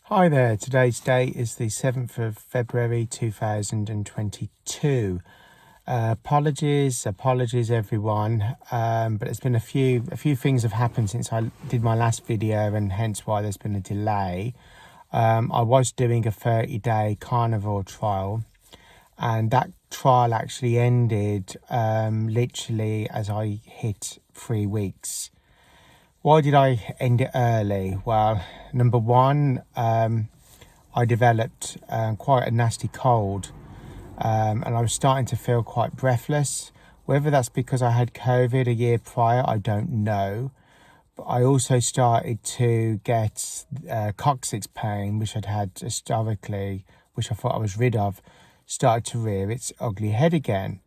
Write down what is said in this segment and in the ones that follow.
Hi there, today's date is the 7th of February 2022. Apologies everyone, but there's been a few things have happened since I did my last video, and hence why there's been a delay. I was doing a 30-day carnivore trial, and that trial actually ended literally as I hit 3 weeks. Why did I end it early? Well, number one, I developed quite a nasty cold, and I was starting to feel quite breathless. Whether that's because I had COVID a year prior, I don't know. But I also started to get coccyx pain, which I'd had historically, which I thought I was rid of, started to rear its ugly head again.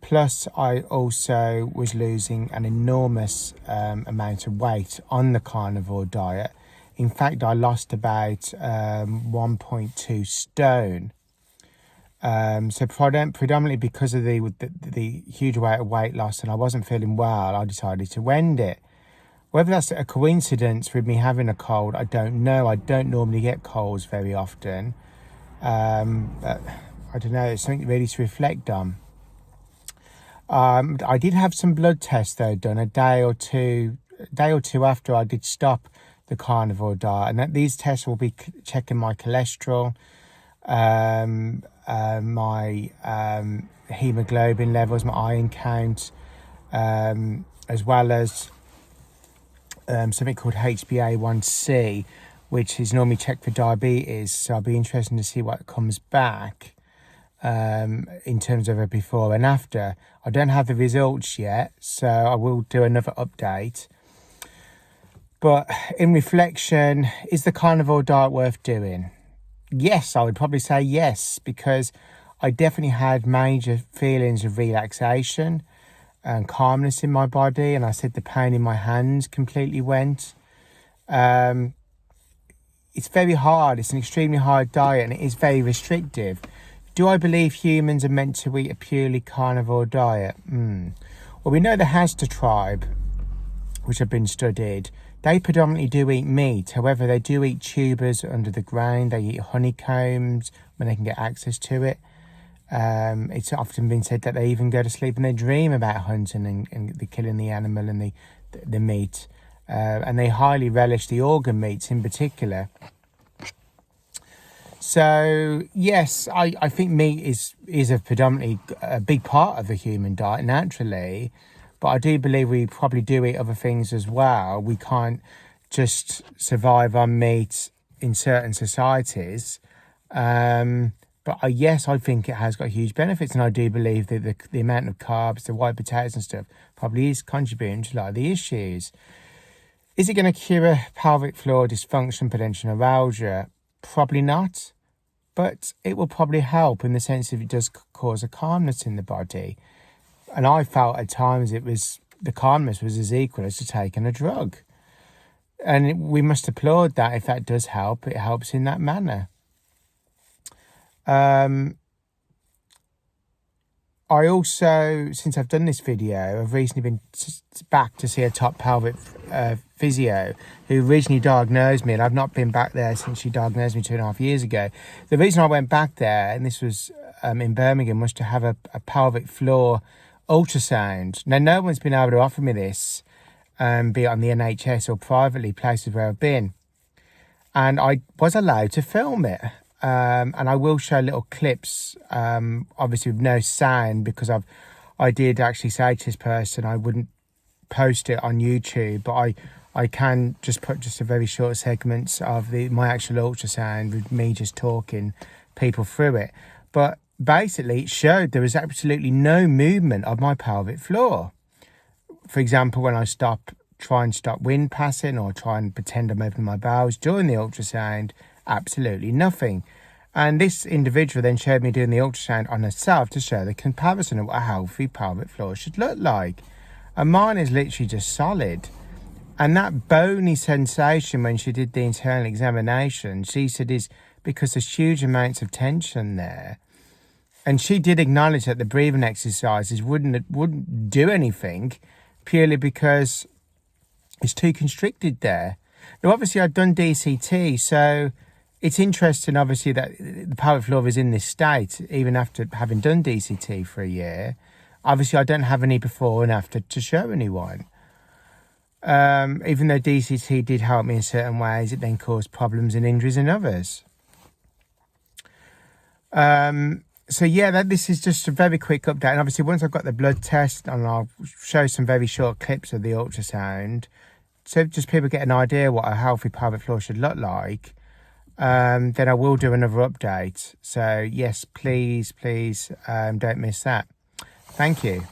Plus, I also was losing an enormous amount of weight on the carnivore diet. In fact, I lost about 1.2 stone. So predominantly because of the huge amount of weight loss, and I wasn't feeling well, I decided to end it. Whether that's a coincidence with me having a cold, I don't know. I don't normally get colds very often. But I don't know, it's something really to reflect on. I did have some blood tests though done a day or two after I did stop the carnivore diet, and that these tests will be checking my cholesterol, my hemoglobin levels, my iron count, as well as something called HbA1c, which is normally checked for diabetes. So I'll be interested to see what comes back in terms of a before and after. I don't have the results yet, so I will do another update. But in reflection, is the carnivore diet worth doing? Yes, I would probably say yes, because I definitely had major feelings of relaxation and calmness in my body, and I said the pain in my hands completely went. It's very hard. It's an extremely hard diet, and it is very restrictive. Do I believe humans are meant to eat a purely carnivore diet? Well, we know the Hasta tribe, which have been studied, they predominantly do eat meat. However, they do eat tubers under the ground. They eat honeycombs when they can get access to it. It's often been said that they even go to sleep and they dream about hunting and the killing the animal and the meat. And they highly relish the organ meats in particular. So yes, I think meat is a predominantly a big part of the human diet naturally, but I do believe we probably do eat other things as well. We can't just survive on meat in certain societies. But yes, I think it has got huge benefits, and I do believe that the amount of carbs, the white potatoes and stuff, probably is contributing to a lot of the issues. Is it going to cure pelvic floor dysfunction, potential neuralgia? Probably not, but it will probably help in the sense of it does cause a calmness in the body. And I felt at times the calmness was as equal as to taking a drug. And we must applaud that. If that does help, it helps in that manner. I also, since I've done this video, I've recently been back to see a top pelvic physio who originally diagnosed me, and I've not been back there since she diagnosed me 2.5 years ago. The reason I went back there, and this was in Birmingham, was to have a pelvic floor ultrasound. Now, no one's been able to offer me this, be it on the NHS or privately, places where I've been. And I was allowed to film it. And I will show little clips, obviously with no sound, because I did actually say to this person I wouldn't post it on YouTube, but I can just put just a very short segments of my actual ultrasound with me just talking people through it. But basically it showed there was absolutely no movement of my pelvic floor. For example, when I try and stop wind passing or try and pretend I'm opening my bowels during the ultrasound, absolutely nothing. And this individual then showed me doing the ultrasound on herself to show the comparison of what a healthy pelvic floor should look like. And mine is literally just solid. And that bony sensation when she did the internal examination, she said is because there's huge amounts of tension there. And she did acknowledge that the breathing exercises wouldn't do anything purely because it's too constricted there. Now, obviously, I've done DCT, so it's interesting, obviously, that the pelvic floor is in this state, even after having done DCT for a year. Obviously, I don't have any before and after to show anyone. Even though DCT did help me in certain ways, it then caused problems and injuries in others. So yeah, this is just a very quick update. And obviously, once I've got the blood test, and I'll show some very short clips of the ultrasound, so just people get an idea what a healthy pelvic floor should look like, then I will do another update. So yes, please, don't miss that. Thank you.